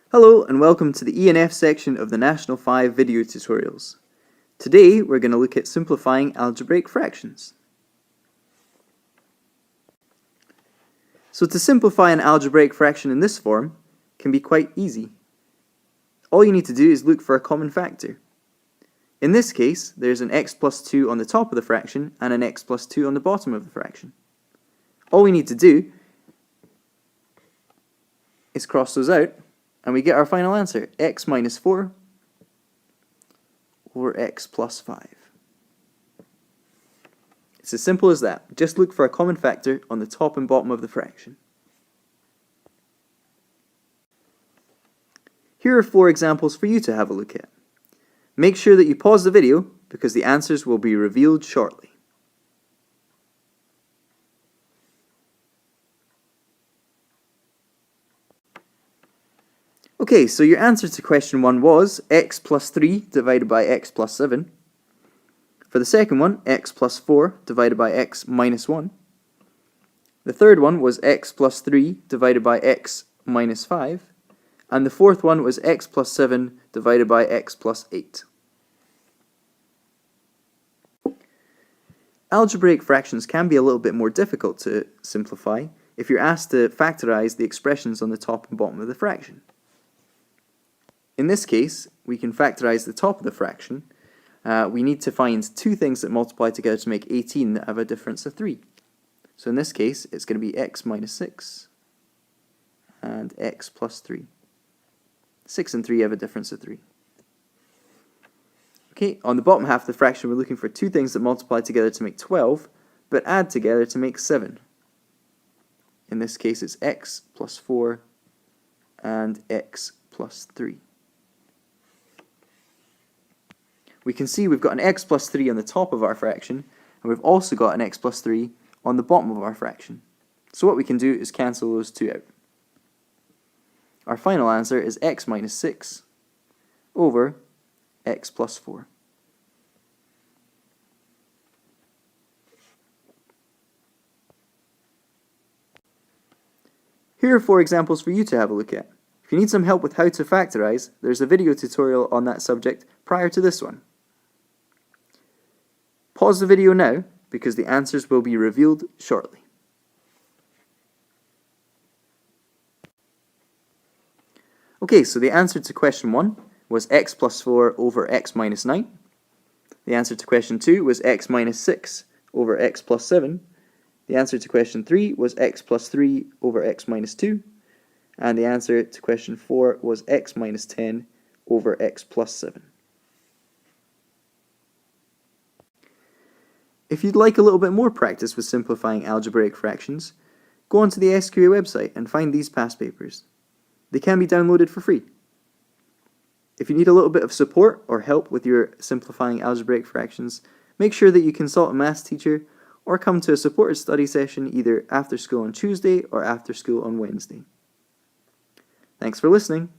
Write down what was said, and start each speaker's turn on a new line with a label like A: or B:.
A: Hello and welcome to the E&F section of the National 5 video tutorials. Today we're going to look at simplifying algebraic fractions. So to simplify an algebraic fraction in this form can be quite easy. All you need to do is look for a common factor. In this case, there's an x plus 2 on the top of the fraction and an x plus 2 on the bottom of the fraction. All we need to do is cross those out and we get our final answer, x minus 4 over x plus 5. It's as simple as that. Just look for a common factor on the top and bottom of the fraction. Here are 4 examples for you to have a look at. Make sure that you pause the video because the answers will be revealed shortly. Okay, so your answer to question 1 was x plus 3 divided by x plus 7. For the second one, x plus 4 divided by x minus 1. The third one was x plus 3 divided by x minus 5. And the fourth one was x plus 7 divided by x plus 8. Algebraic fractions can be a little bit more difficult to simplify if you're asked to factorize the expressions on the top and bottom of the fraction. In this case, we can factorize the top of the fraction. We need to find two things that multiply together to make 18 that have a difference of 3. So in this case, it's going to be x minus 6 and x plus 3. 6 and 3 have a difference of 3. Okay, on the bottom half of the fraction, we're looking for two things that multiply together to make 12, but add together to make 7. In this case, it's x plus 4 and x plus 3. We can see we've got an x plus 3 on the top of our fraction, and we've also got an x plus 3 on the bottom of our fraction. So what we can do is cancel those two out. Our final answer is x minus 6 over x plus 4. Here are 4 examples for you to have a look at. If you need some help with how to factorize, there's a video tutorial on that subject prior to this one. Pause the video now because the answers will be revealed shortly. Okay, so the answer to question 1 was x plus 4 over x minus 9. The answer to question 2 was x minus 6 over x plus 7. The answer to question 3 was x plus 3 over x minus 2. And the answer to question 4 was x minus 10 over x plus 7. If you'd like a little bit more practice with simplifying algebraic fractions, go onto the SQA website and find these past papers. They can be downloaded for free. If you need a little bit of support or help with your simplifying algebraic fractions, make sure that you consult a maths teacher or come to a supported study session either after school on Tuesday or after school on Wednesday. Thanks for listening.